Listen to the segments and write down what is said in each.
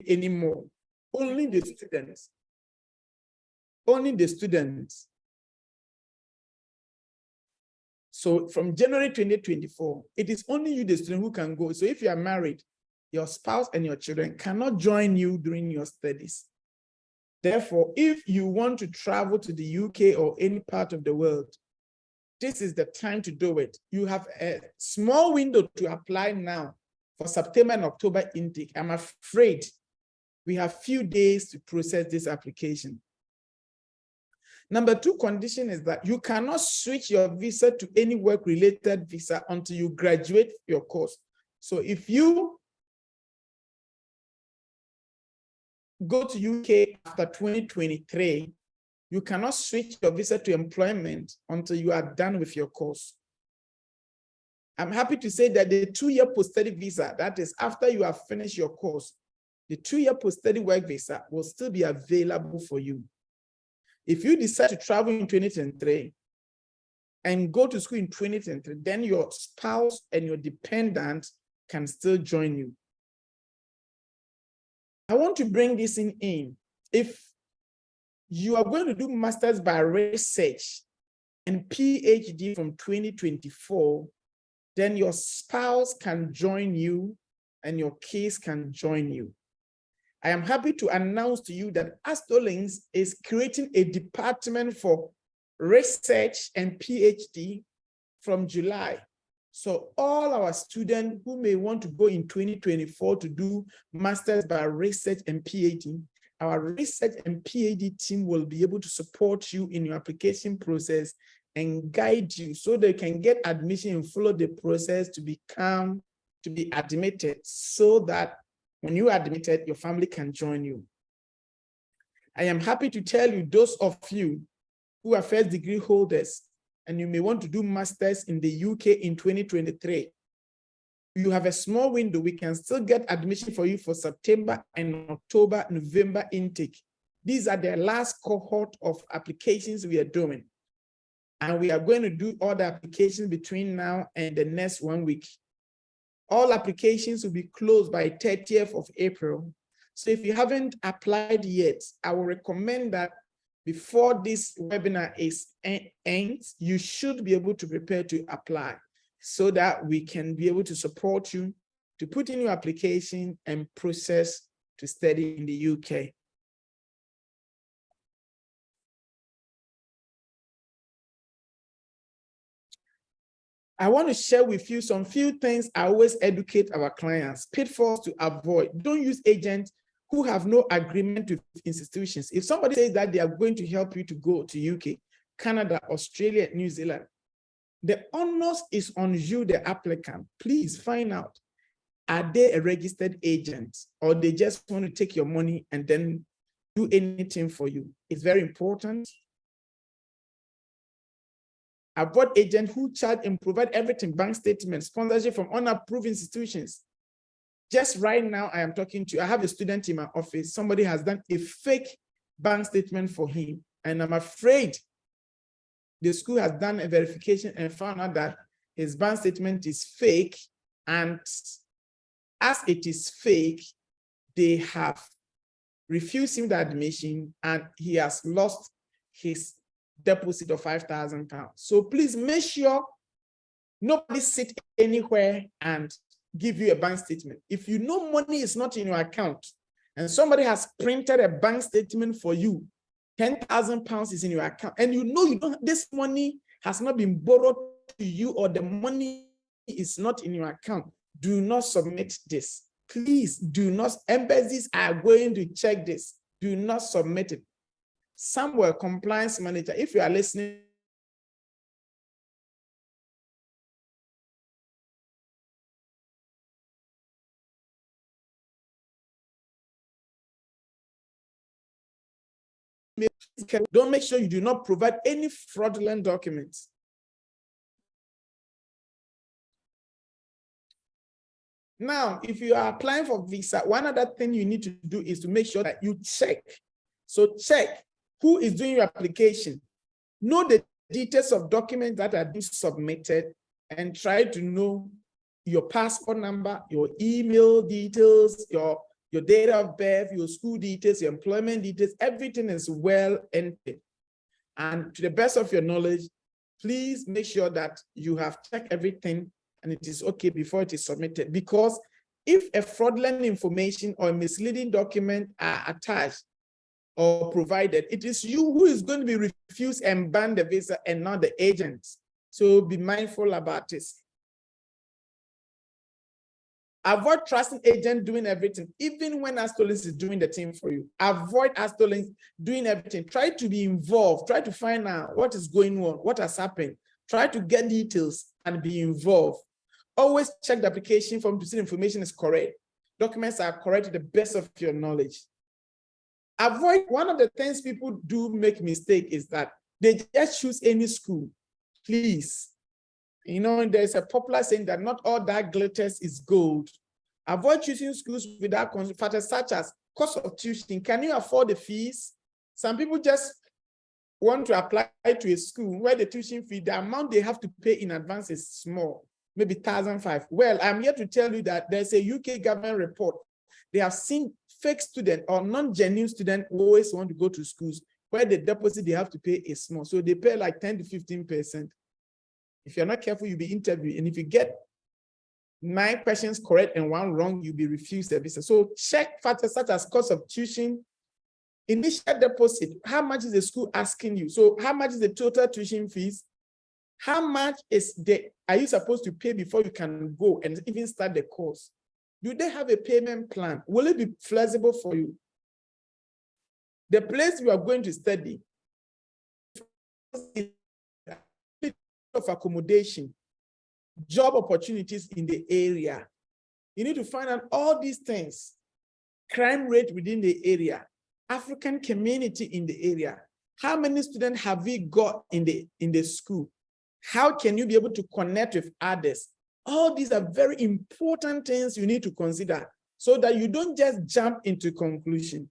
anymore. Only the students. Only the students. So from January 2024, it is only you, the student, who can go. So if you are married, your spouse and your children cannot join you during your studies. Therefore, if you want to travel to the UK or any part of the world, this is the time to do it. You have a small window to apply now for September and October intake. I'm afraid we have few days to process this application. Number 2 condition is that you cannot switch your visa to any work-related visa until you graduate your course. So if you go to UK after 2023, you cannot switch your visa to employment until you are done with your course. I'm happy to say that the 2-year post-study visa, that is after you have finished your course, the 2-year post-study work visa will still be available for you. If you decide to travel in 2023 and go to school in 2023, then your spouse and your dependent can still join you. I want to bring this in. If you are going to do Masters by Research and PhD from 2024, then your spouse can join you and your kids can join you. I am happy to announce to you that Astrolink is creating a department for research and PhD from July. So all our students who may want to go in 2024 to do Masters by Research and PhD, our research and PhD team will be able to support you in your application process and guide you so they can get admission and follow the process to be admitted, so that when you are admitted, your family can join you. I am happy to tell you, those of you who are first degree holders and you may want to do masters in the UK in 2023, you have a small window. We can still get admission for you for September and October, November intake. These are the last cohort of applications we are doing. And we are going to do all the applications between now and the next 1 week. All applications will be closed by 30th of April. So if you haven't applied yet, I will recommend that before this webinar ends, you should be able to prepare to apply so that we can be able to support you to put in your application and process to study in the UK. I want to share with you some few things I always educate our clients, pitfalls to avoid. Don't use agents who have no agreement with institutions. If somebody says that they are going to help you to go to UK, Canada, Australia, New Zealand, the onus is on you, the applicant. Please find out, are they a registered agent or they just want to take your money and then do anything for you? It's very important. Avoid agents who charge and provide everything, bank statements, sponsorship from unapproved institutions. Just right now, I am talking to you. I have a student in my office. Somebody has done a fake bank statement for him. And I'm afraid the school has done a verification and found out that his bank statement is fake. And as it is fake, they have refused him the admission and he has lost his deposit of £5,000. So please make sure nobody sit anywhere and give you a bank statement. If you know money is not in your account and somebody has printed a bank statement for you, £10,000 is in your account, and you know you don't, this money has not been borrowed to you or the money is not in your account, do not submit this. Please do not. Embassies are going to check this. Do not submit it. Somewhere, compliance manager, if you are listening, don't make sure you do not provide any fraudulent documents. Now, if you are applying for visa, one other thing you need to do is to make sure that you check. So check who is doing your application. Know the details of documents that are being submitted and try to know your passport number, your email details, your your date of birth, your school details, your employment details, everything is well entered. And to the best of your knowledge, please make sure that you have checked everything and it is okay before it is submitted. Because if a fraudulent information or misleading document are attached or provided, it is you who is going to be refused and banned the visa and not the agent. So be mindful about this. Avoid trusting agent doing everything, even when Astrolink is doing the thing for you. Avoid Astrolink doing everything. Try to be involved. Try to find out what is going on, what has happened. Try to get details and be involved. Always check the application form to see the information is correct. Documents are correct to the best of your knowledge. Avoid, one of the things people do make mistake is that they just choose any school. Please. You know, there's a popular saying that not all that glitters is gold. Avoid choosing schools without factors such as cost of tuition. Can you afford the fees? Some people just want to apply to a school where the tuition fee, the amount they have to pay in advance is small, maybe $1,500. Well, I'm here to tell you that there's a UK government report. They have seen fake students or non-genuine students always want to go to schools where the deposit they have to pay is small. So they pay like 10 to 15%. If you're not careful, you'll be interviewed. And if you get 9 questions correct and 1 wrong, you'll be refused a visa. So check factors such as cost of tuition, initial deposit. How much is the school asking you? So how much is the total tuition fees? How much are you supposed to pay before you can go and even start the course? Do they have a payment plan? Will it be flexible for you? The place you are going to study, of accommodation, job opportunities in the area. You need to find out all these things. Crime rate within the area, African community in the area. How many students have we got in the school? How can you be able to connect with others? All these are very important things you need to consider so that you don't just jump into conclusion.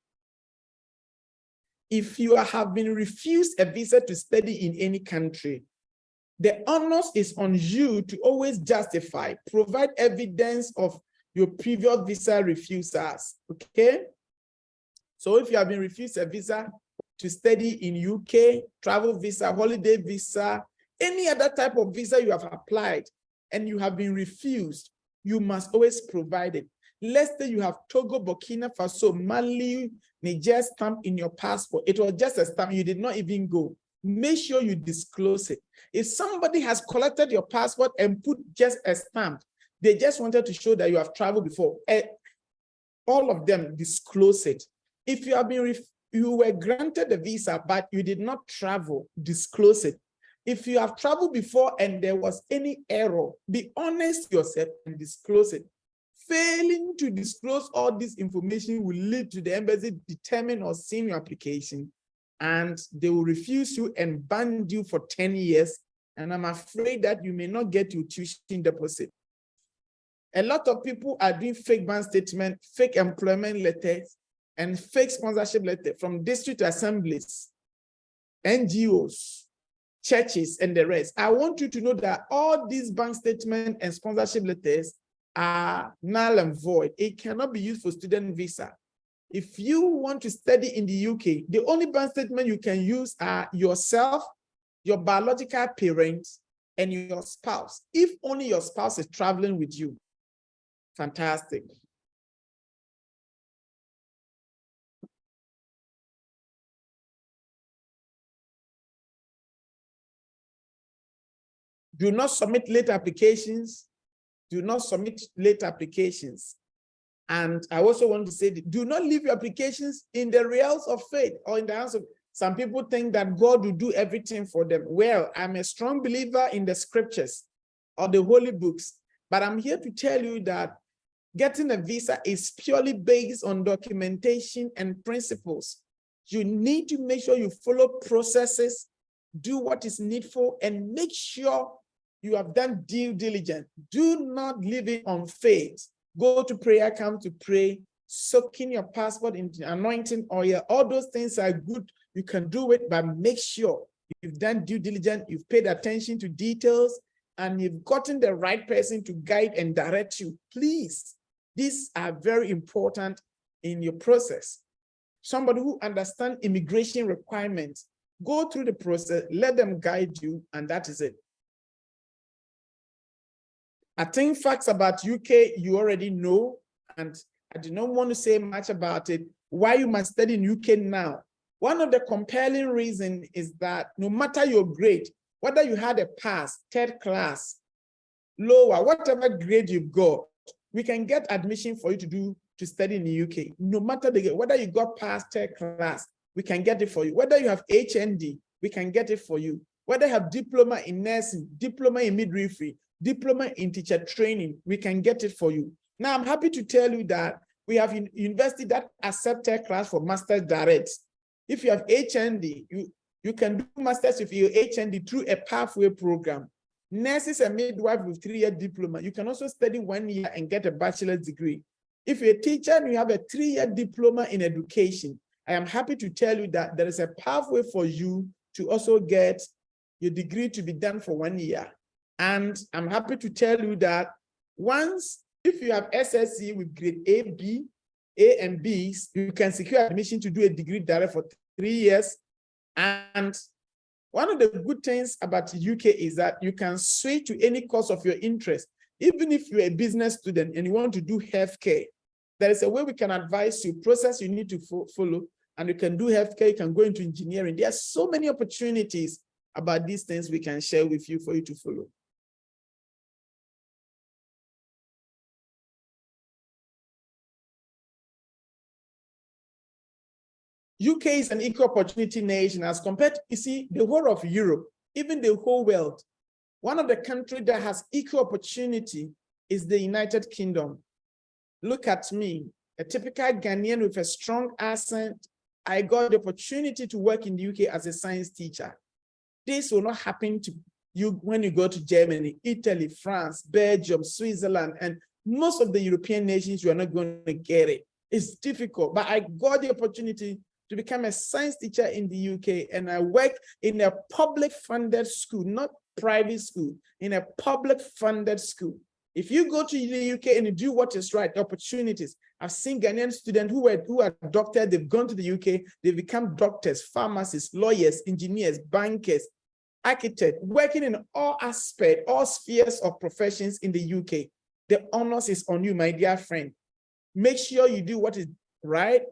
If you have been refused a visa to study in any country, the onus is on you to always justify, provide evidence of your previous visa refusals, okay? So if you have been refused a visa to study in UK, travel visa, holiday visa, any other type of visa you have applied and you have been refused, you must always provide it. Let's say you have Togo, Burkina Faso, Mali, Niger stamp in your passport. It was just a stamp, you did not even go. Make sure you disclose it. If somebody has collected your passport and put just a stamp, they just wanted to show that you have traveled before. All of them disclose it. If you have been, you were granted the visa, but you did not travel, disclose it. If you have traveled before and there was any error, be honest yourself and disclose it. Failing to disclose all this information will lead to the embassy determine or seeing your application, and they will refuse you and ban you for 10 years. And I'm afraid that you may not get your tuition deposit. A lot of people are doing fake bank statement, fake employment letters, and fake sponsorship letters from district assemblies, NGOs, churches, and the rest. I want you to know that all these bank statements and sponsorship letters are null and void. It cannot be used for student visa. If you want to study in the UK, the only bank statement you can use are yourself, your biological parents, and your spouse. If only your spouse is traveling with you. Fantastic. Do not submit late applications. Do not submit late applications. And I also want to say, do not leave your applications in the realms of faith or in the hands of, some people think that God will do everything for them. Well, I'm a strong believer in the scriptures or the holy books, but I'm here to tell you that getting a visa is purely based on documentation and principles. You need to make sure you follow processes, do what is needful, and make sure you have done due diligence. Do not leave it on faith. Go to prayer camp to pray, soak in your passport into anointing oil. All those things are good. You can do it, but make sure you've done due diligence, you've paid attention to details, and you've gotten the right person to guide and direct you. Please, these are very important in your process. Somebody who understands immigration requirements. Go through the process, let them guide you, and that is it. I think facts about UK you already know, and I do not want to say much about it. Why you must study in UK now? One of the compelling reasons is that no matter your grade, whether you had a pass, third class, lower, whatever grade you've got, we can get admission for you to study in the UK. No matter the grade, whether you got past third class, we can get it for you. Whether you have HND, we can get it for you. Whether you have diploma in nursing, diploma in midwifery, diploma in teacher training, we can get it for you. Now, I'm happy to tell you that we have university that accept third class for master's direct. If you have HND, you can do master's with your HND through a pathway program. Nurses and midwife with 3-year diploma, you can also study 1 year and get a bachelor's degree. If you're a teacher and you have a 3-year diploma in education, I am happy to tell you that there is a pathway for you to also get your degree to be done for 1 year. And I'm happy to tell you that if you have SSC with grade A and Bs, you can secure admission to do a degree direct for 3 years. And one of the good things about the UK is that you can switch to any course of your interest. Even if you're a business student and you want to do healthcare, there is a way we can advise you, process you need to follow, and you can do healthcare, you can go into engineering. There are so many opportunities about these things we can share with you for you to follow. UK is an equal opportunity nation as compared to, you see, the whole of Europe, even the whole world. One of the countries that has equal opportunity is the United Kingdom. Look at me, a typical Ghanaian with a strong accent. I got the opportunity to work in the UK as a science teacher. This will not happen to you when you go to Germany, Italy, France, Belgium, Switzerland, and most of the European nations, you are not going to get it. It's difficult, but I got the opportunity to become a science teacher in the UK, and I work in a public funded school, not private school, in a public funded school. If you go to the UK and you do what is right, opportunities. I've seen Ghanaian students who are doctors, they've gone to the UK, they've become doctors, pharmacists, lawyers, engineers, bankers, architects, working in all aspects, all spheres of professions in the UK. The onus is on you, my dear friend. Make sure you do what is right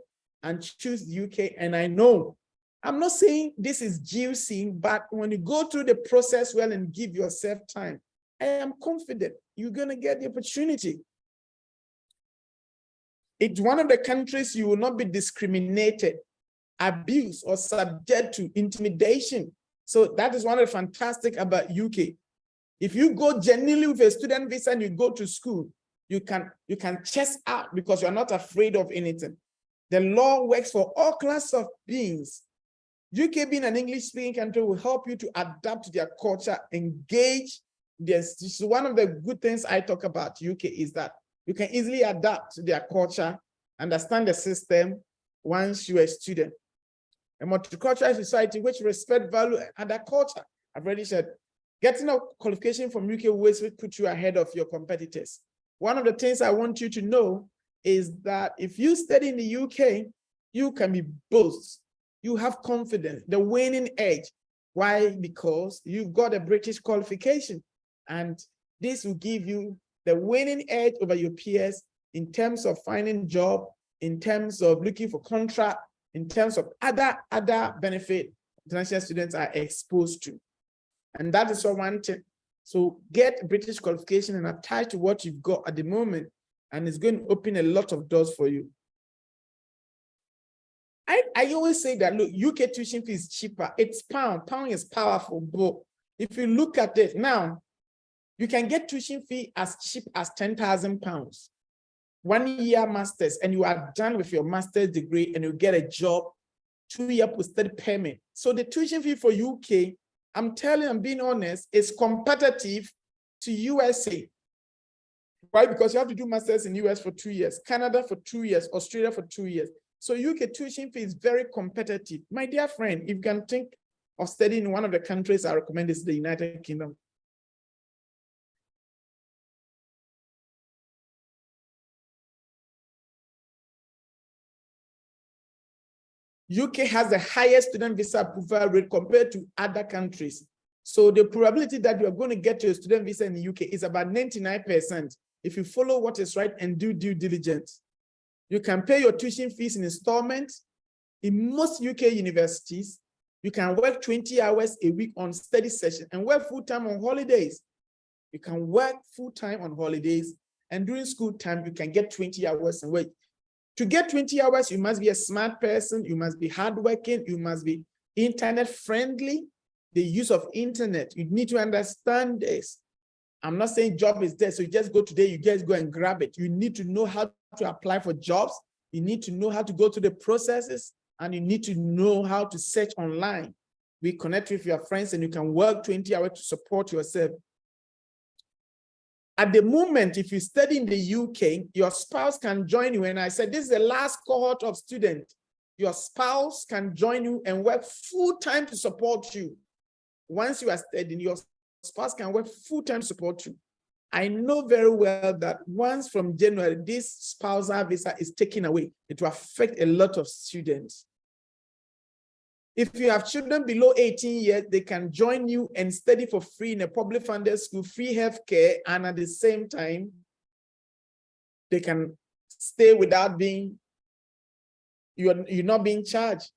and choose the UK. And I know, I'm not saying this is juicy, but when you go through the process well and give yourself time, I am confident you're going to get the opportunity. It's one of the countries you will not be discriminated, abused, or subject to intimidation. So that is one of the fantastic about UK. If you go genuinely with a student visa and you go to school, you can chest out because you're not afraid of anything. The law works for all classes of beings. UK being an English-speaking country will help you to adapt to their culture, engage. This is one of the good things I talk about UK is that you can easily adapt to their culture, understand the system once you're a student. A multicultural society which respect, value, and other culture. I've already said, getting a qualification from UK will put you ahead of your competitors. One of the things I want you to know is that if you study in the UK, you can be boast. You have confidence, the winning edge. Why? Because you've got a British qualification. And this will give you the winning edge over your peers in terms of finding job, in terms of looking for contract, in terms of other benefit international students are exposed to. And that is what one thing. So get British qualification and attach to what you've got at the moment, and it's going to open a lot of doors for you. I always say that, look, UK tuition fee is cheaper. It's pound. Pound is powerful, but if you look at it now, you can get tuition fee as cheap as £10,000. 1 year master's, and you are done with your master's degree and you get a job, 2-year post-study payment. So the tuition fee for UK, I'm telling you, I'm being honest, is competitive to USA. Why? Because you have to do masters in US for 2 years, Canada for 2 years, Australia for 2 years. So UK tuition fee is very competitive. My dear friend, if you can think of studying in one of the countries I recommend is the United Kingdom. UK has the highest student visa approval rate compared to other countries. So the probability that you are going to get your student visa in the UK is about 99% if you follow what is right and do due diligence. You can pay your tuition fees in installments. In most UK universities, you can work 20 hours a week on study session and work full-time on holidays. You can work full-time on holidays, and during school time, you can get 20 hours and work. To get 20 hours, you must be a smart person, you must be hardworking, you must be internet friendly. The use of internet, you need to understand this. I'm not saying job is there, so you just go today, you just go and grab it. You need to know how to apply for jobs. You need to know how to go through the processes, and you need to know how to search online. We connect with your friends and you can work 20 hours to support yourself. At the moment, if you study in the UK, your spouse can join you. And I said, this is the last cohort of students. Your spouse can join you and work full-time to support you. Once you are studying, your spouse can work full-time to support you. I know very well that once from January, this spousal visa is taken away, it will affect a lot of students. If you have children below 18 years, they can join you and study for free in a public funded school, free healthcare, and at the same time, they can stay without being, you're not being charged.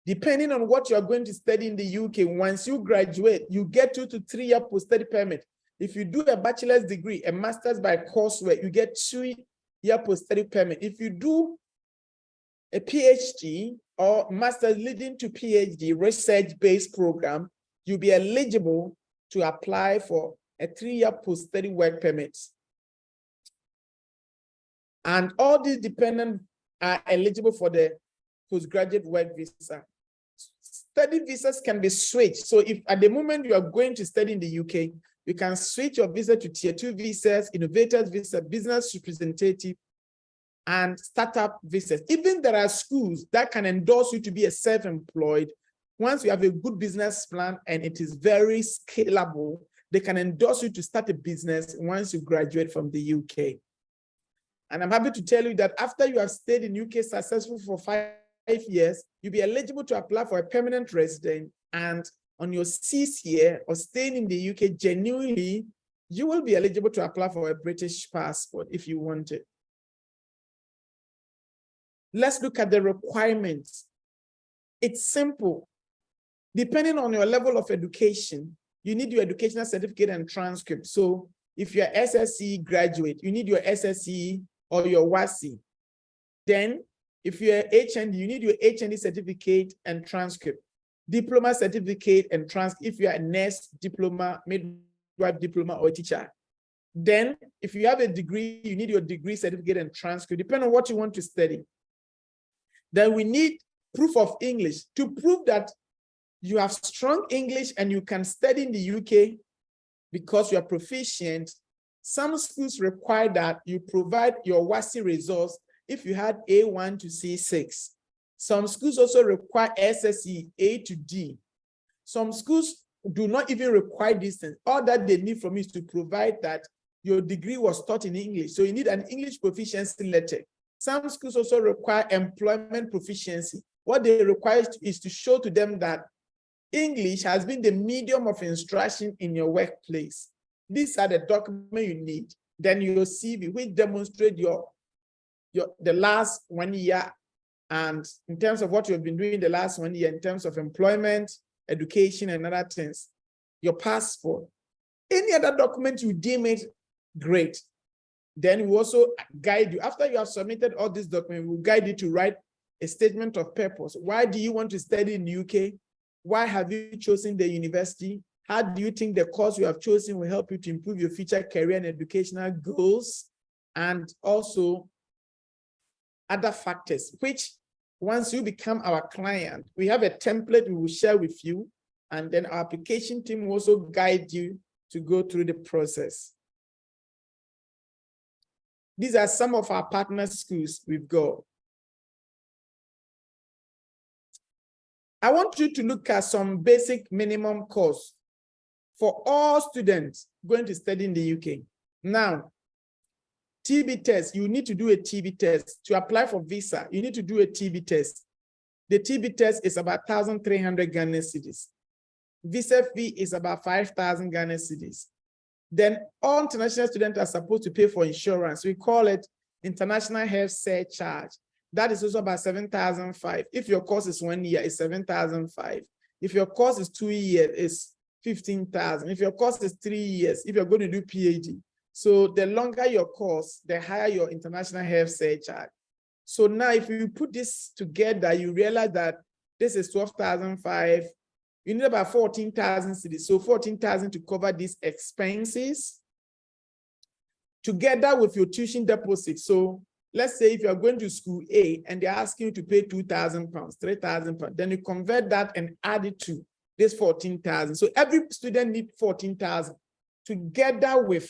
Depending on what you are going to study in the UK, once you graduate, you get 2 to 3 year post-study permit. If you do a bachelor's degree, a master's by coursework, you get 2-year post-study permit. If you do a PhD or master's leading to PhD research-based program, you'll be eligible to apply for a 3-year post-study work permit. And all these dependents are eligible for the postgraduate work visa. Study visas can be switched. So if at the moment you are going to study in the UK, you can switch your visa to tier 2 visas, innovators visa, business representative, and startup visas. Even there are schools that can endorse you to be a self-employed. Once you have a good business plan and it is very scalable, they can endorse you to start a business once you graduate from the UK. And I'm happy to tell you that after you have stayed in UK successfully for 5 years, you'll be eligible to apply for a permanent resident. And on your 6th year of staying in the UK genuinely, you will be eligible to apply for a British passport if you want it. Let's look at the requirements. It's simple. Depending on your level of education, you need your educational certificate and transcript. So if you're SSC graduate, you need your SSC or your WASSCE. Then if you're HND, you need your HND certificate and transcript. Diploma certificate and transcript if you're a nurse, diploma, midwife diploma, or teacher. Then if you have a degree, you need your degree certificate and transcript, depending on what you want to study. Then we need proof of English to prove that you have strong English and you can study in the UK because you are proficient. Some schools require that you provide your WASSCE results if you had A1 to C6. Some schools also require SSE A to D. Some schools do not even require these things. All that they need from you is to provide that your degree was taught in English. So you need an English proficiency letter. Some schools also require employment proficiency. What they require is to show to them that English has been the medium of instruction in your workplace. These are the documents you need. Then your CV, which demonstrate the last 1 year, and in terms of what you've been doing the last 1 year, in terms of employment, education, and other things. Your passport. Any other document you deem it great. Then we also guide you. After you have submitted all these documents, we'll guide you to write a statement of purpose. Why do you want to study in the UK? Why have you chosen the university? How do you think the course you have chosen will help you to improve your future career and educational goals? And also other factors, which once you become our client, we have a template we will share with you. And then our application team will also guide you to go through the process. These are some of our partner schools we've got. I want you to look at some basic minimum course for all students going to study in the UK. Now, TB test, you need to do a TB test. To apply for visa, you need to do a TB test. The TB test is about 1,300 Ghana cedis. Visa fee is about 5,000 Ghana cedis. Then all international students are supposed to pay for insurance. We call it international health surcharge. That is also about 7,500. If your course is 1 year, it's 7,500. If your course is 2 years, it's 15,000. If your course is 3 years, if you're going to do PhD. So the longer your course, the higher your international health surcharge. So now if you put this together, you realize that this is 12,500. You need about 14,000 cedis. So 14,000 to cover these expenses together with your tuition deposit. So let's say if you're going to school A and they're asking you to pay 2,000 pounds, 3,000 pounds, then you convert that and add it to this 14,000. So every student needs 14,000 together with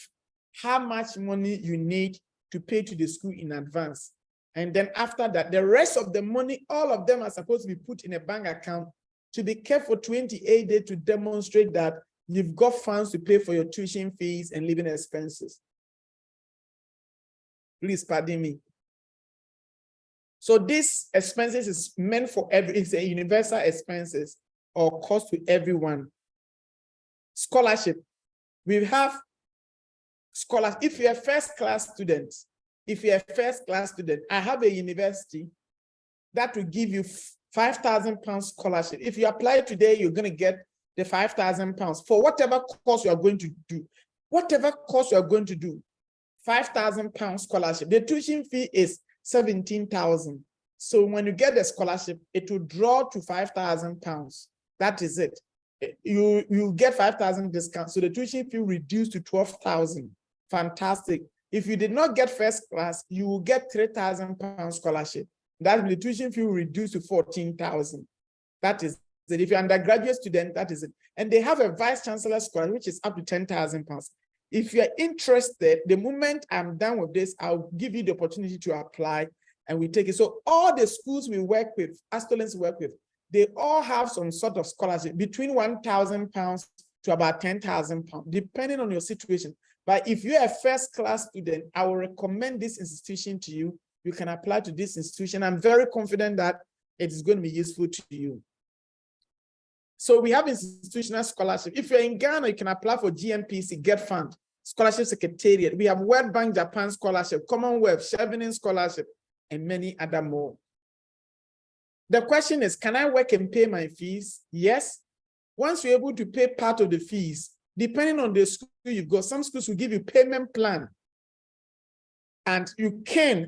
how much money you need to pay to the school in advance. And then after that, the rest of the money, all of them are supposed to be put in a bank account to be kept for 28 days to demonstrate that you've got funds to pay for your tuition fees and living expenses. Please pardon me. So this expenses is meant for it's a universal expenses or cost to everyone. Scholarship. We have scholars. If you're a first-class student, I have a university that will give you 5,000 pounds scholarship. If you apply today, you're going to get the 5,000 pounds for whatever course you are going to do. Whatever course you are going to do, 5,000 pounds scholarship. The tuition fee is 17,000. So when you get the scholarship, it will draw to 5,000 pounds. That is it. You get 5,000 discount. So the tuition fee reduced to 12,000. Fantastic. If you did not get first class, you will get 3,000 pounds scholarship. That the tuition fee will reduce to 14,000. That is it. If you're an undergraduate student, that is it. And they have a vice chancellor scholarship, which is up to 10,000 pounds. If you're interested, the moment I'm done with this, I'll give you the opportunity to apply and we take it. So all the schools we work with, Astolins work with, they all have some sort of scholarship between 1,000 pounds to about 10,000 pounds, depending on your situation. But if you're a first-class student, I will recommend this institution to you. You can apply to this institution. I'm very confident that it is going to be useful to you. So we have institutional scholarship. If you're in Ghana, you can apply for GNPC, Get Fund, Scholarship Secretariat. We have World Bank Japan Scholarship, Commonwealth, Chevening Scholarship, and many other more. The question is, can I work and pay my fees? Yes. Once you're able to pay part of the fees, depending on the school you go, some schools will give you payment plan. And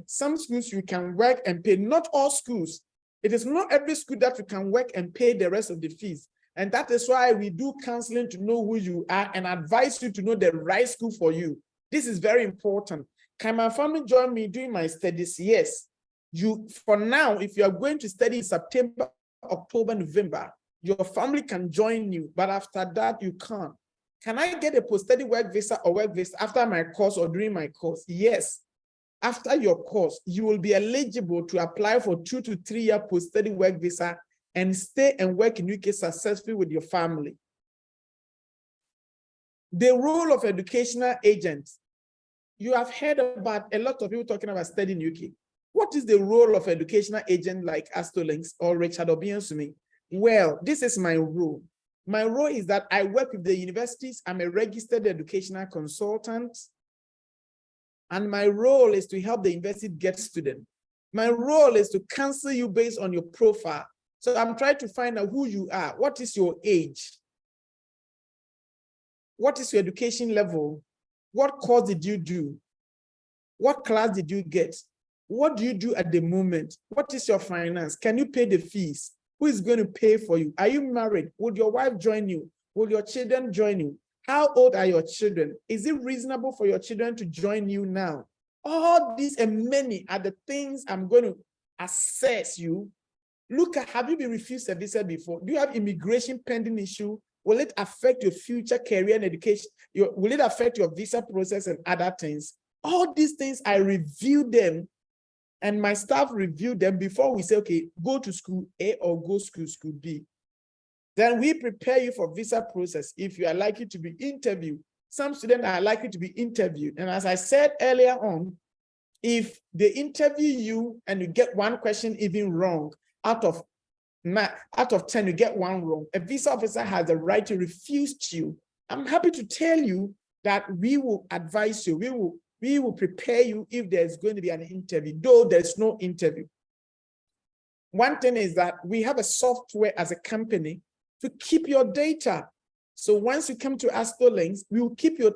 some schools you can work and pay, not all schools. It is not every school that you can work and pay the rest of the fees. And that is why we do counseling to know who you are and advise you to know the right school for you. This is very important. Can my family join me doing my studies? Yes. For now, if you are going to study in September, October, November, your family can join you, but after that, you can't. Can I get a post-study work visa or work visa after my course or during my course? Yes. After your course, you will be eligible to apply for 2 to 3 year post-study work visa and stay and work in UK successfully with your family. The role of educational agents. You have heard about a lot of people talking about studying in UK. What is the role of educational agent like Astolinks or Richard Obiansumi? Well, this is my role. My role is that I work with the universities. I'm a registered educational consultant. And my role is to help the university get students. My role is to counsel you based on your profile. So I'm trying to find out who you are. What is your age? What is your education level? What course did you do? What class did you get? What do you do at the moment? What is your finance? Can you pay the fees? Who is going to pay for you? Are you married? Would your wife join you? Will your children join you? How old are your children? Is it reasonable for your children to join you now? All these and many are the things I'm going to assess you. Look at, have you been refused a visa before? Do you have immigration pending issue? Will it affect your future career and education? Will it affect your visa process and other things? All these things, I review them and my staff review them before we say, okay, go to school A or go to school B. Then we prepare you for visa process. If you are likely to be interviewed, some students are likely to be interviewed. And as I said earlier on, If they interview you and you get one question even wrong, out of 10, you get one wrong, a visa officer has the right to refuse you. I'm happy to tell you that we will advise you. We will prepare you if there's going to be an interview, though there's no interview. One thing is that we have a software as a company to keep your data. So once you come to Astolinks, we will keep your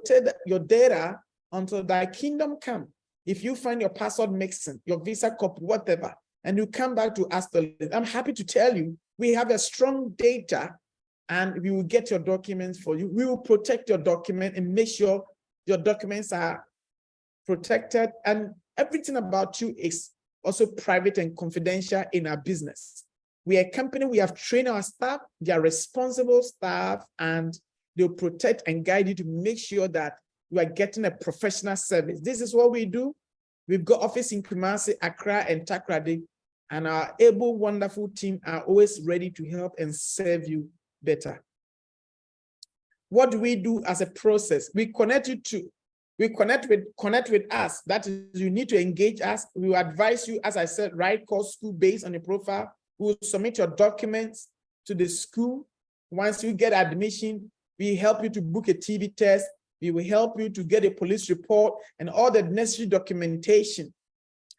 data until thy kingdom come. If you find your password mixing, your visa copy, whatever, and you come back to Astolinks, I'm happy to tell you, we have a strong data and we will get your documents for you. We will protect your document and make sure your documents are protected, and everything about you is also private and confidential in our business. We are a company, we have trained our staff, they are responsible staff, and they'll protect and guide you to make sure that you are getting a professional service. This is what we do. We've got office in Kumasi, Accra, and Takoradi, and our able, wonderful team are always ready to help and serve you better. What do we do as a process? We connect with us. That is, you need to engage us. We will advise you, as I said, right course school based on your profile. We will submit your documents to the school. Once you get admission, we help you to book a TB test. We will help you to get a police report and all the necessary documentation.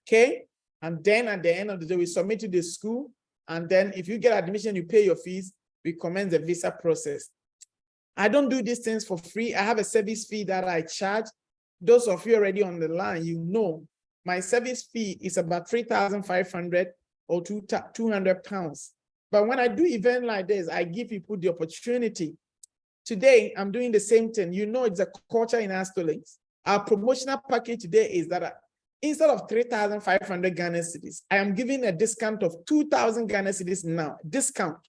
Okay? And then at the end of the day, we submit to the school. And then if you get admission, you pay your fees, we commence the visa process. I don't do these things for free. I have a service fee that I charge. Those of you already on the line, you know, my service fee is about 3,500 or 200 pounds. But when I do event like this, I give people the opportunity. Today, I'm doing the same thing. You know, it's a culture in Astolinks. Our promotional package today is that instead of 3,500 Ghana cedis, I am giving a discount of 2,000 Ghana cedis now. Discount.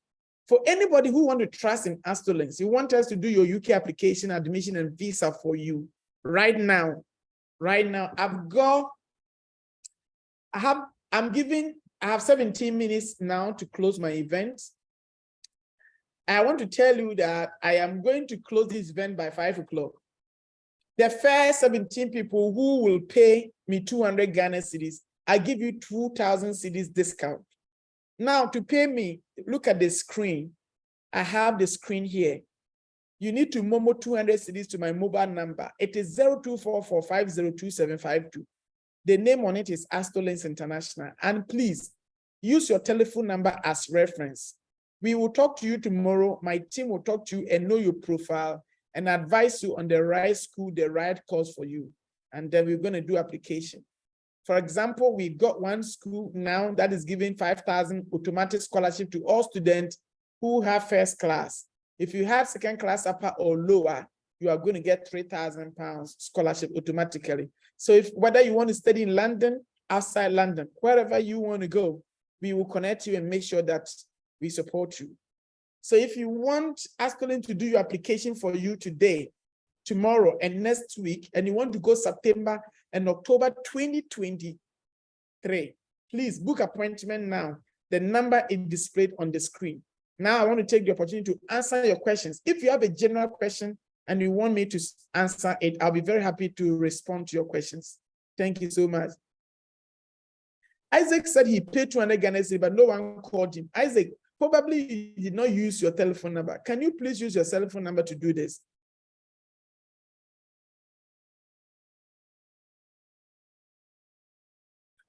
For anybody who want to trust in Astolinks, you want us to do your UK application, admission, and visa for you right now. Right now, I have 17 minutes now to close my event. I want to tell you that I am going to close this event by 5 o'clock. The first 17 people who will pay me 200 Ghana cedis, I give you 2,000 cedis discount. Now, to pay me, look at the screen. I have the screen here. You need to Momo 200 cedis to my mobile number. It is 0244502752. The name on it is Astolinks International. And please, use your telephone number as reference. We will talk to you tomorrow. My team will talk to you and know your profile and advise you on the right school, the right course for you. And then we're going to do application. For example, we've got one school now that is giving 5,000 automatic scholarship to all students who have first class. If you have second class upper or lower, you are going to get 3,000 pounds scholarship automatically. So whether you want to study in London, outside London, wherever you want to go, we will connect you and make sure that we support you. So if you want Astolinks to do your application for you today, tomorrow, and next week, and you want to go September and October 2023, please book appointment now. The number is displayed on the screen. Now I want to take the opportunity to answer your questions. If you have a general question and you want me to answer it, I'll be very happy to respond to your questions. Thank you so much. Isaac said he paid 200 Ghana cedis, but no one called him. Isaac, probably you did not use your telephone number. Can you please use your cell phone number to do this?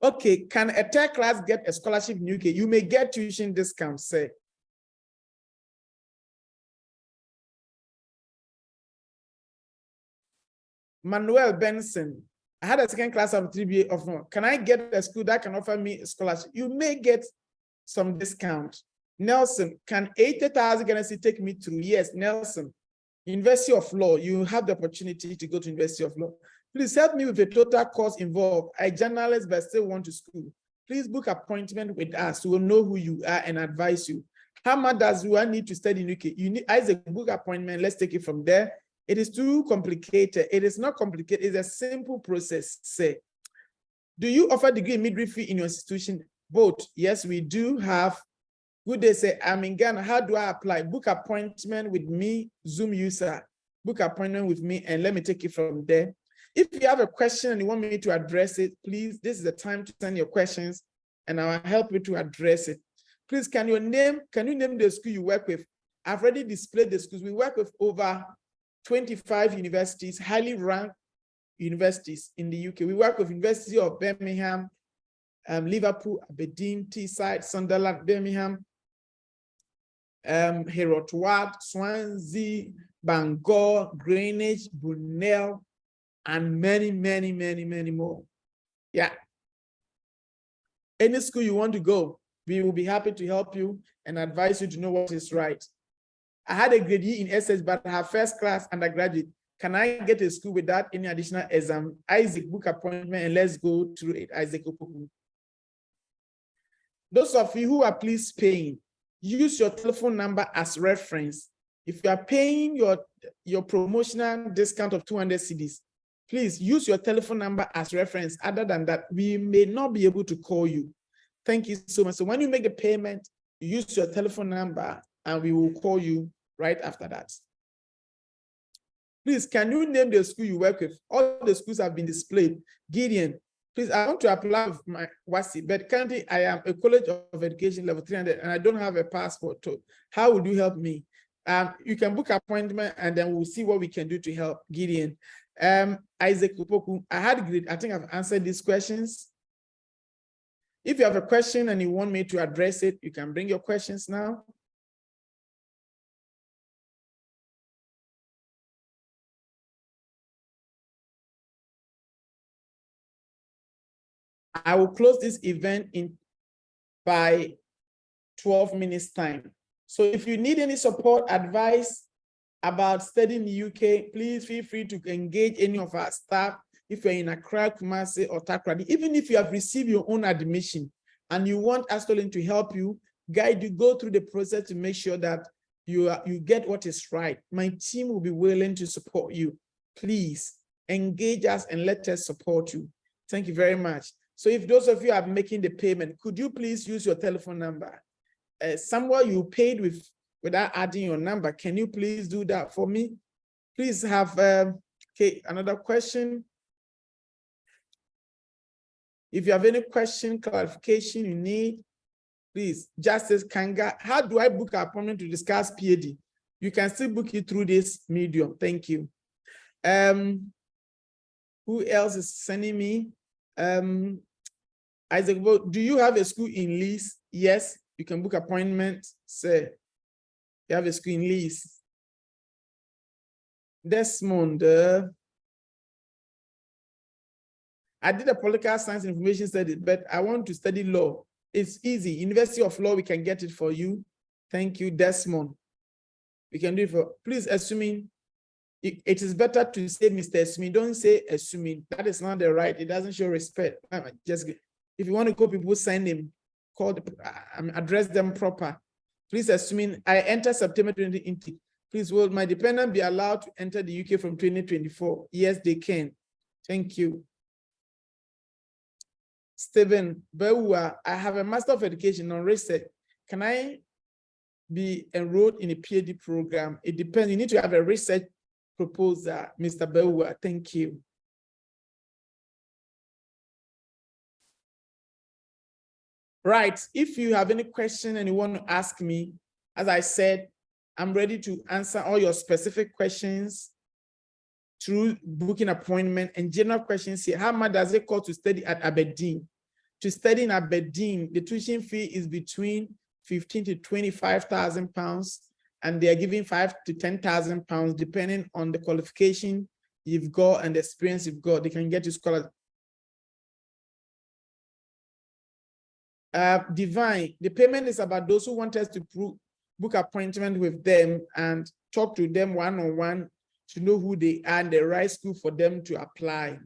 Okay, can a third class get a scholarship in UK? You may get tuition discount, say. Manuel Benson, I had a second class of 3BA offer. Can I get a school that can offer me a scholarship? You may get some discount. Nelson, can 80,000 Ghana cedis take me through? Yes, Nelson. University of Law, you have the opportunity to go to University of Law. Please help me with the total cost involved. I journalist, but still want to school. Please book appointment with us. We will know who you are and advise you. How much does one need to study in UK? You need Isaac, book appointment. Let's take it from there. It is too complicated. It is not complicated. It's a simple process. Say, do you offer degree in midwifery in your institution? Both. Yes, we do have. Good day, say, I'm in Ghana. How do I apply? Book appointment with me, Zoom user. Book appointment with me, and let me take it from there. If you have a question and you want me to address it, please, this is the time to send your questions and I'll help you to address it. Please, can you name the school you work with? I've already displayed the schools. We work with over 25 universities, highly ranked universities in the UK. We work with University of Birmingham, Liverpool, Aberdeen, Teesside, Sunderland, Birmingham, Herod Ward, Swansea, Bangor, Greenwich, Brunel, and many, many, many, many more. Yeah. Any school you want to go, we will be happy to help you and advise you to know what is right. I had a grade E in SS, but I have first class undergraduate. Can I get a school without any additional exam? Isaac, book appointment and let's go through it. Isaac Opoku. Those of you who are please paying, use your telephone number as reference. If you are paying your promotional discount of 200 cedis, please use your telephone number as reference. Other than that, we may not be able to call you. Thank you so much. So when you make the payment, you use your telephone number and we will call you right after that. Please, can you name the school you work with? All the schools have been displayed. Gideon, please, I want to apply with my WASI, but currently I am a College of Education level 300 and I don't have a passport. So how would you help me? You can book an appointment and then we'll see what we can do to help Gideon. Isaac Opoku, I think I've answered these questions. If you have a question and you want me to address it, you can bring your questions now. I will close this event by 12 minutes time. So if you need any support, advice about studying in the UK, please feel free to engage any of our staff. If you're in Accra, Kumasi, or Takoradi, even if you have received your own admission and you want Astolin to help you, guide you, go through the process to make sure that you get what is right. My team will be willing to support you. Please engage us and let us support you. Thank you very much. So if those of you are making the payment, could you please use your telephone number? Somewhere you paid without adding your number. Can you please do that for me? Please have, okay, another question. If you have any question, clarification you need, please, Justice Kanga, how do I book an appointment to discuss PhD? You can still book it through this medium. Thank you. Who else is sending me? Isaac, do you have a school in Leeds? Yes, you can book appointment. Say, you have a school in Leeds. Desmond, I did a political science information study, but I want to study law. It's easy. University of Law, we can get it for you. Thank you, Desmond. We can do it for, please, assuming, it is better to say Mr. Assuming. Don't say assuming. That is not the right. It doesn't show respect. Just, if you want to call people, send him, address them proper. Please, assuming I enter September 2020. Please, will my dependent be allowed to enter the UK from 2024? Yes, they can. Thank you. Stephen Bewa, I have a Master of Education on research. Can I be enrolled in a PhD program? It depends. You need to have a research proposal, Mr. Bewa. Thank you. Right. If you have any question and you want to ask me, as I said, I'm ready to answer all your specific questions through booking appointment and general questions here. How much does it cost to study at Aberdeen? To study in Aberdeen, the tuition fee is between 15 to 25,000 pounds, and they are giving 5 to 10,000 pounds depending on the qualification you've got and the experience you've got. They can get you scholarship. Divine, the payment is about those who want us to book appointment with them and talk to them one-on-one to know who they are and the right school for them to apply.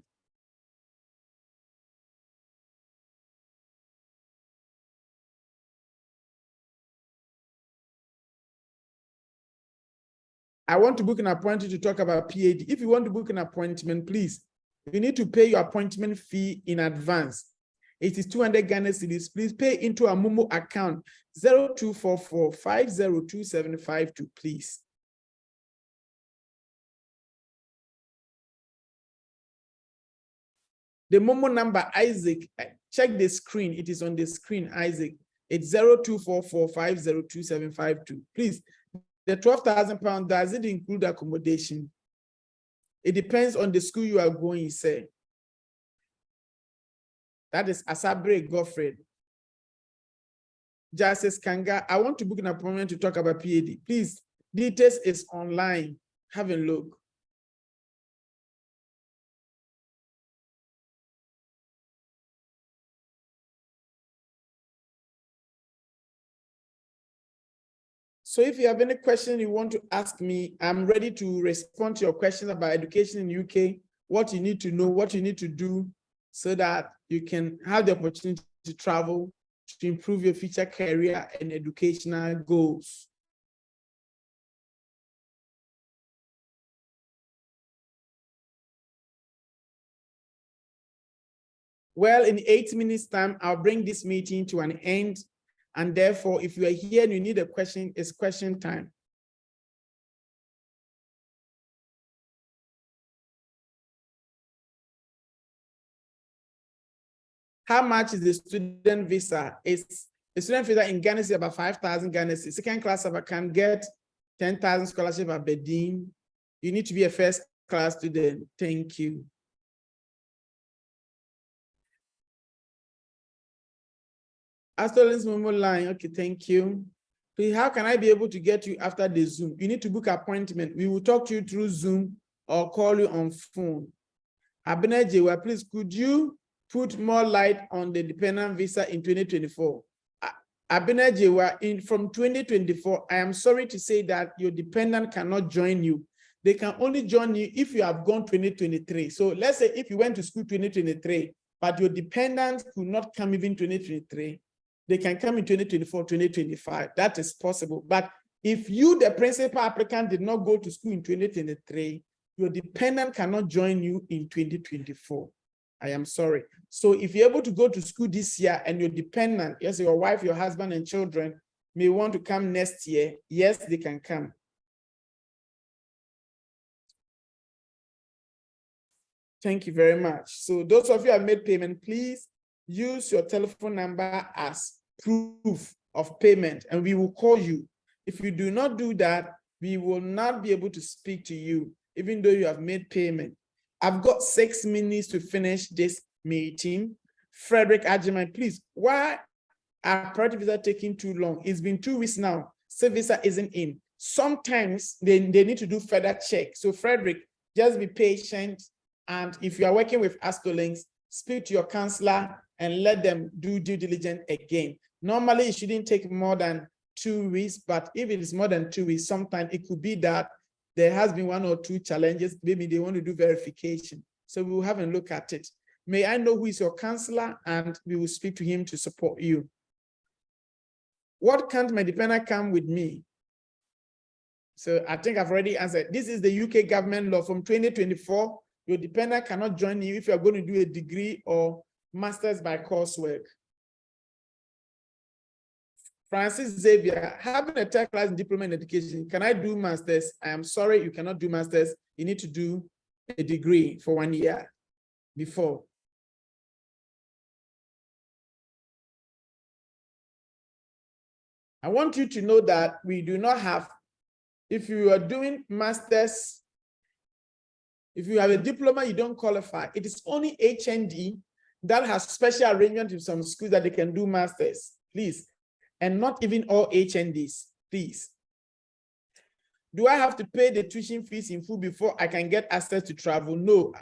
I want to book an appointment to talk about PhD. If you want to book an appointment, please, you need to pay your appointment fee in advance. It is 200 Ghana cedis. Please pay into a Momo account 0244 502752, please. The Momo number, Isaac, check the screen. It is on the screen, Isaac. It's 0244502752. Please, the £12,000, does it include accommodation? It depends on the school you are going, say. That is Asabre Godfrey. Justice Kanga, I want to book an appointment to talk about PAD. Please, details is online. Have a look. So if you have any question you want to ask me, I'm ready to respond to your questions about education in UK, what you need to know, what you need to do so that you can have the opportunity to travel to improve your future career and educational goals. Well, in 8 minutes time, I'll bring this meeting to an end. And therefore, if you are here and you need a question, it's question time. How much is the student visa? It's the student visa in Ghana is about 5,000 Ghana. Second class of can get 10,000 scholarship at Bedin. You need to be a first class student. Thank you. Astrolins Momo line. Okay, thank you. Please, how can I be able to get you after the Zoom? You need to book an appointment. We will talk to you through Zoom or call you on phone. Abena Jewa, please, could you put more light on the dependent visa in 2024? Abena Jewa, from 2024, I am sorry to say that your dependent cannot join you. They can only join you if you have gone 2023. So let's say if you went to school 2023, but your dependent could not come even 2023, they can come in 2024, 2025. That is possible. But if you, the principal applicant, did not go to school in 2023, your dependent cannot join you in 2024. I am sorry. So if you're able to go to school this year and your dependent, yes, your wife, your husband, and children may want to come next year, yes, they can come. Thank you very much. So those of you who have made payment, please use your telephone number as proof of payment and we will call you. If you do not do that, we will not be able to speak to you, even though you have made payment. I've got 6 minutes to finish this meeting. Frederick Ajiman, please, why are priority visa taking too long? It's been 2 weeks now. Safe visa isn't in. Sometimes they need to do further check. So Frederick, just be patient. And if you are working with Astolinks, speak to your counselor and let them do due diligence again. Normally, it shouldn't take more than 2 weeks, but if it is more than 2 weeks, sometimes it could be that there has been 1 or 2 challenges. Maybe they want to do verification. So we will have a look at it. May I know who is your counselor and we will speak to him to support you. What can't my dependent come with me? So I think I've already answered. This is the UK government law from 2024. Your dependent cannot join you if you're going to do a degree or master's by coursework. Francis Xavier, having a third class diploma in education, can I do master's? I am sorry, you cannot do master's. You need to do a degree for 1 year before. I want you to know that we do not have, if you are doing master's, if you have a diploma, you don't qualify. It is only HND that has special arrangement with some schools that they can do masters, please. And not even all HNDs, please. Do I have to pay the tuition fees in full before I can get access to travel? No,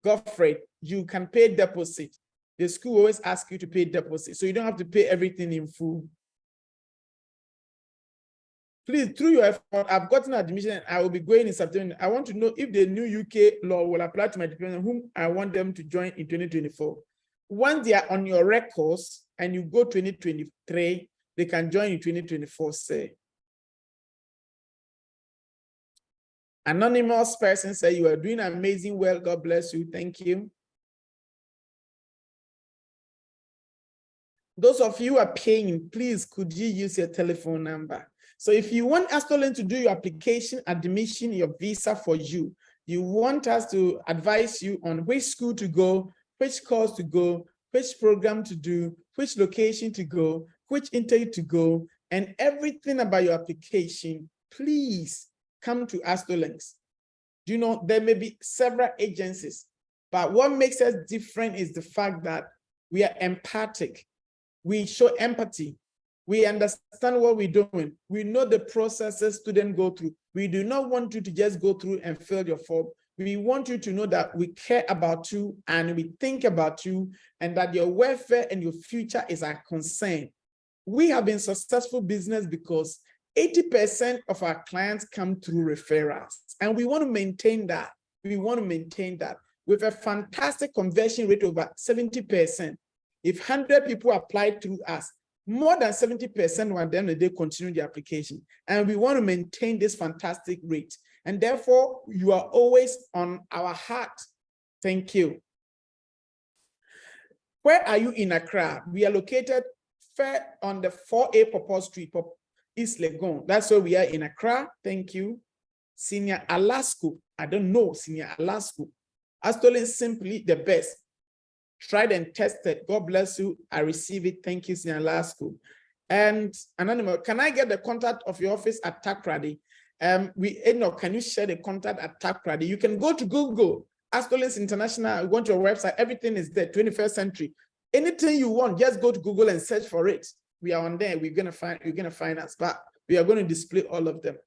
Godfrey, you can pay deposit. The school always asks you to pay deposit, so you don't have to pay everything in full. Please, through your effort, I've gotten admission and I will be going in September. I want to know if the new UK law will apply to my dependent, whom I want them to join in 2024. Once they are on your records and you go 2023, they can join in 2024, say. Anonymous person say you are doing amazing well. God bless you. Thank you. Those of you who are paying, please, could you use your telephone number? So if you want Astolinks to do your application, admission, your visa for you, you want us to advise you on which school to go, which course to go, which program to do, which location to go, which interview to go, and everything about your application, please come to Astolinks. Do you know, there may be several agencies, but what makes us different is the fact that we are empathic. We show empathy. We understand what we're doing. We know the processes students go through. We do not want you to just go through and fill your form. We want you to know that we care about you and we think about you and that your welfare and your future is our concern. We have been successful business because 80% of our clients come through referrals, and we want to maintain that. We want to maintain that with a fantastic conversion rate over 70%. If 100 people apply through us, more than 70% will at the end of the day continue the application. And we want to maintain this fantastic rate. And therefore, you are always on our heart. Thank you. Where are you in Accra? We are located on the 4A Purpose Street, East Legon. That's where we are in Accra. Thank you. Senior Alaska. I don't know Senior Alaska. Astolinks, simply the best. Tried and tested. God bless you. I receive it. Thank you, Senior Alaska. And Anonymous, can I get the contact of your office at Takoradi? Can you share the contact at Takoradi? You can go to Google, Astolinks International, go to your website, everything is there, 21st century. Anything you want, just go to Google and search for it. We are on there. You're gonna find us, but we are going to display all of them.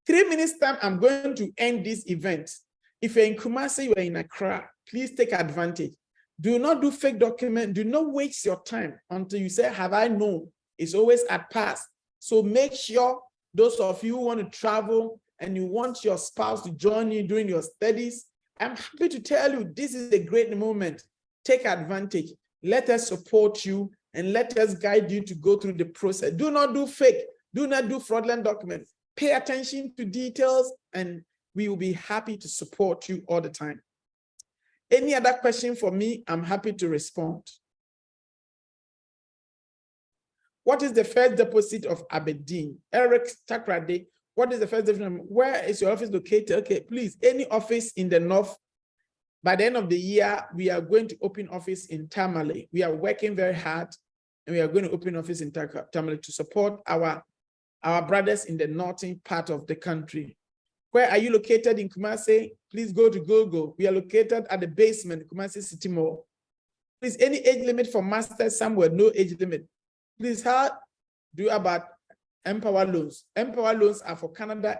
3 minutes time, I'm going to end this event. If you're in Kumasi, you are in Accra, please take advantage. Do not do fake document. Do not waste your time until you say, have I known? It's always at pass. So make sure those of you who want to travel and you want your spouse to join you during your studies, I'm happy to tell you, this is a great moment. Take advantage. Let us support you and let us guide you to go through the process. Do not do fake. Do not do fraudulent documents. Pay attention to details and we will be happy to support you all the time. Any other question for me? I'm happy to respond. What is the first deposit of Aberdeen? Eric Takoradi, what is the first deposit? Where is your office located? Okay, please, any office in the north. By the end of the year, we are going to open office in Tamale. We are working very hard and we are going to open office in Tamale to support our brothers in the northern part of the country. Where are you located in Kumasi? Please go to Google. We are located at the basement, Kumasi City Mall. Please, any age limit for masters somewhere, no age limit. Please, how do about Empower loans? Empower loans are for Canada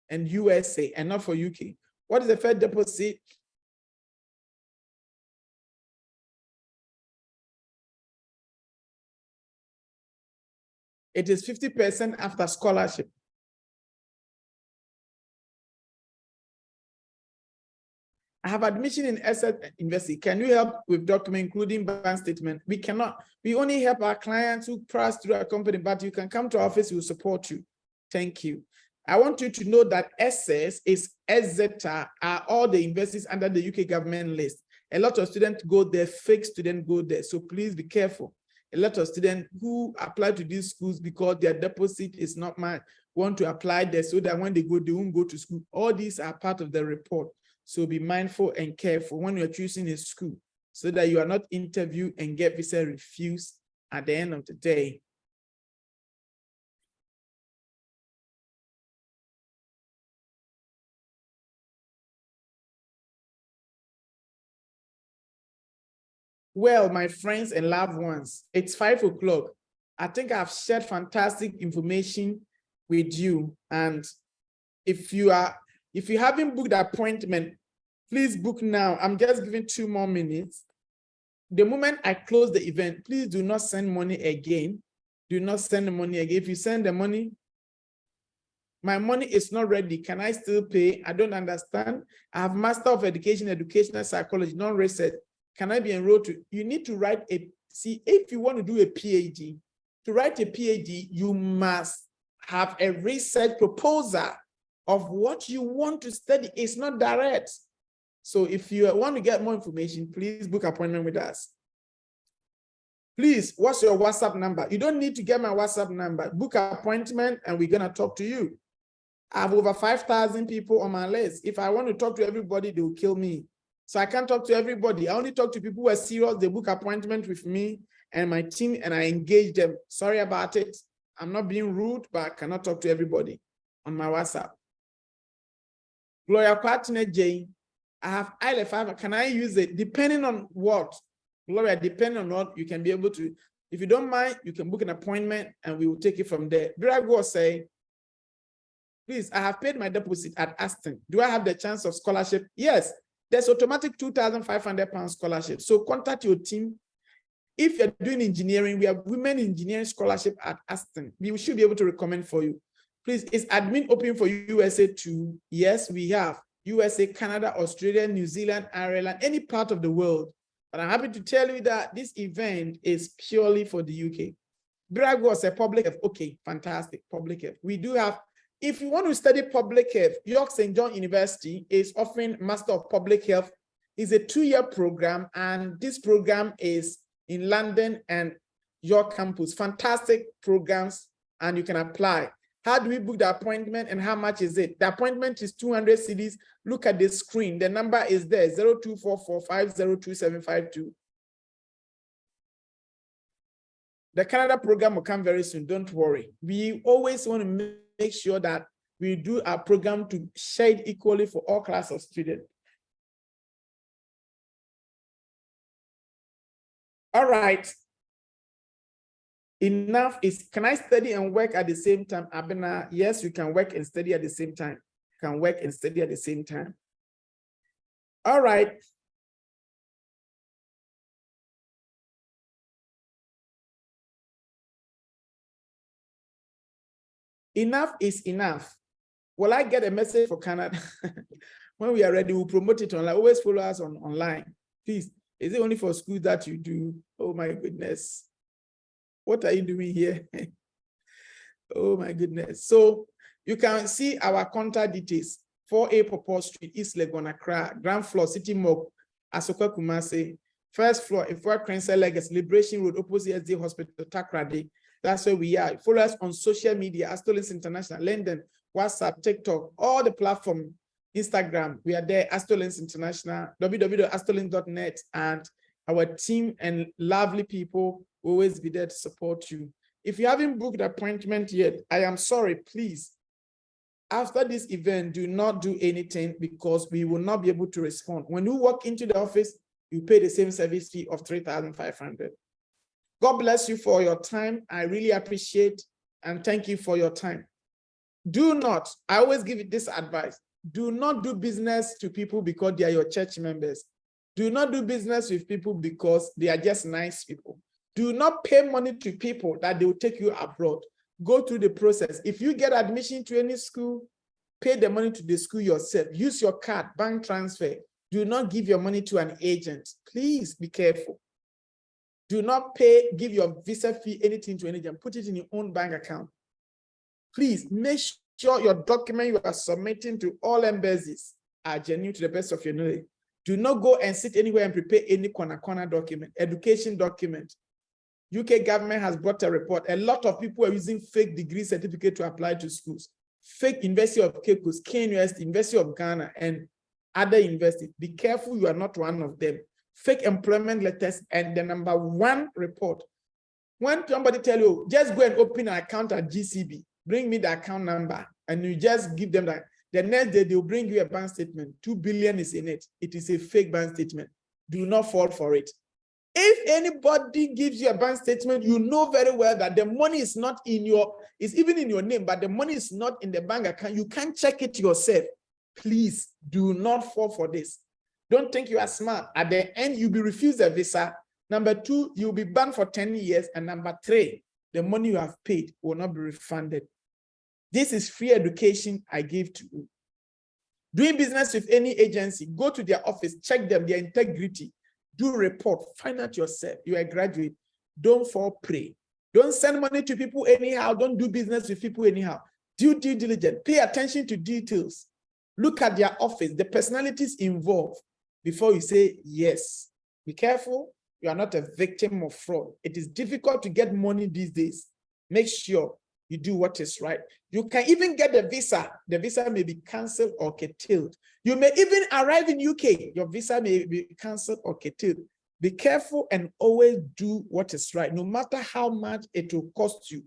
and USA and not for UK. What is the first deposit? It is 50% after scholarship. I have admission in Essex University. Can you help with document, including bank statement? We cannot. We only help our clients who pass through our company, but you can come to our office, we will support you. Thank you. I want you to know that SS is EZTA are all the universities under the UK government list. A lot of students go there, fake students go there. So please be careful. A lot of students who apply to these schools because their deposit is not much, want to apply there so that when they go, they won't go to school. All these are part of the report. So be mindful and careful when you're choosing a school so that you are not interviewed and get visa refused at the end of the day. Well, my friends and loved ones, it's 5 o'clock. I think I've shared fantastic information with you. And if you haven't booked an appointment, please book now. I'm just giving 2 more minutes. The moment I close the event, please do not send money again. Do not send the money again. If you send the money, my money is not ready. Can I still pay? I don't understand. I have Master of Education, Educational Psychology, non-research. Can I be enrolled to? You need to write if you want to do a PhD, to write a PhD, you must have a research proposal of what you want to study. It's not direct. So if you want to get more information, please book an appointment with us. Please, what's your WhatsApp number? You don't need to get my WhatsApp number. Book an appointment and we're going to talk to you. I have over 5,000 people on my list. If I want to talk to everybody, they will kill me. So I can't talk to everybody. I only talk to people who are serious. They book appointment with me and my team, and I engage them. Sorry about it. I'm not being rude, but I cannot talk to everybody on my WhatsApp. Gloria Partner Jane, I have ILF5. Can I use it? Depending on what? Gloria, depending on what, you can be able to. If you don't mind, you can book an appointment and we will take it from there. Drago say, please, I have paid my deposit at Aston. Do I have the chance of scholarship? Yes, there's automatic £2,500 scholarship. So contact your team. If you're doing engineering, we have women engineering scholarship at Aston. We should be able to recommend for you. Please, is admin open for USA too? Yes, we have. USA, Canada, Australia, New Zealand, Ireland, any part of the world. But I'm happy to tell you that this event is purely for the UK. Bragg was a public health. Okay, fantastic, public health. We do have, if you want to study public health, York St. John University is offering Master of Public Health. It's a 2-year program, and this program is in London and York campus. Fantastic programs, and you can apply. How do we book the appointment and how much is it? The appointment is 200 cedis. Look at the screen. The number is there, 0244502752. The Canada program will come very soon. Don't worry. We always want to make sure that we do our program to share it equally for all classes of students. All right. Enough is, can I study and work at the same time? Abena, yes, you can work and study at the same time. You can work and study at the same time. All right. Enough is enough. Will I get a message for Canada? When we are ready, we'll promote it online. Always follow us on online. Please, is it only for school that you do? Oh my goodness. What are you doing here? Oh my goodness. So you can see our contact details. 4A Popo Street, East Legon, Accra, ground floor, City Morgue, Asoka Kumasi. First floor, Ifwa Crencer Legacy, Liberation Road, opposite SD Hospital, Takrady. That's where we are. Follow us on social media, Astolinks International, London, WhatsApp, TikTok, all the platform, Instagram. We are there, Astolinks International, www.astolinks.net, and our team and lovely people will always be there to support you. If you haven't booked an appointment yet, I am sorry, please. After this event, do not do anything because we will not be able to respond. When you walk into the office, you pay the same service fee of $3,500. God bless you for your time. I really appreciate and thank you for your time. Do not, I always give you this advice, do not do business to people because they are your church members. Do not do business with people because they are just nice people. Do not pay money to people that they will take you abroad. Go through the process. If you get admission to any school, pay the money to the school yourself. Use your card, bank transfer. Do not give your money to an agent. Please be careful. Do not give your visa fee, anything to an agent. Put it in your own bank account. Please make sure your document you are submitting to all embassies are genuine to the best of your knowledge. Do not go and sit anywhere and prepare any corner document, education document. UK government has brought a report. A lot of people are using fake degree certificate to apply to schools. Fake University of Cape Coast, Kane University, University of Ghana, and other universities. Be careful you are not one of them. Fake employment letters and the #1 report. When somebody tell you, just go and open an account at GCB, bring me the account number, and you just give them that. The next day, they'll bring you a bank statement. 2 billion is in it. It is a fake bank statement. Do not fall for it. If anybody gives you a bank statement, you know very well that the money is not in your, it's even in your name, but the money is not in the bank account. You can't check it yourself. Please do not fall for this. Don't think you are smart. At the end, you'll be refused a visa. #2, you'll be banned for 10 years. And #3, the money you have paid will not be refunded. This is free education I give to you. Doing business with any agency, go to their office, check them, their integrity, do a report, find out yourself. You are a graduate. Don't fall prey. Don't send money to people anyhow. Don't do business with people anyhow. Do due diligence. Pay attention to details. Look at their office, the personalities involved before you say yes. Be careful. You are not a victim of fraud. It is difficult to get money these days. Make sure You do what is right. You can even get the visa. The visa may be cancelled or curtailed. You may even arrive in UK. Your visa may be cancelled or curtailed. Be careful and always do what is right, no matter how much it will cost you.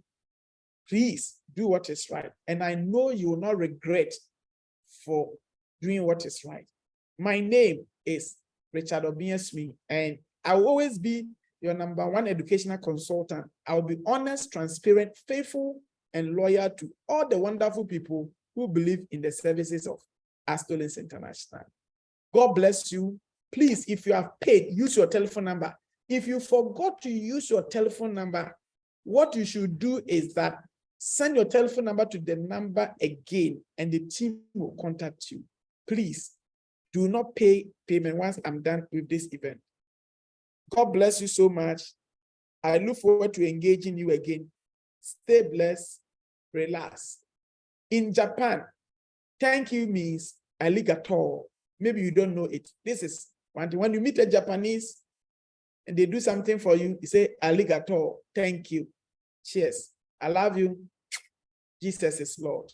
Please do what is right. And I know you will not regret for doing what is right. My name is Richard Obiasmi, and I will always be your #1 educational consultant. I will be honest, transparent, faithful, and loyal to all the wonderful people who believe in the services of Astolis International. God bless you. Please, if you have paid, use your telephone number. If you forgot to use your telephone number, what you should do is that send your telephone number to the number again, and the team will contact you. Please do not pay payment once I'm done with this event. God bless you so much. I look forward to engaging you again. Stay blessed, relax. In Japan, thank you means arigato. Maybe you don't know it. This is one thing. When you meet a Japanese and they do something for you, you say arigato, thank you. Cheers. I love you. Jesus is Lord.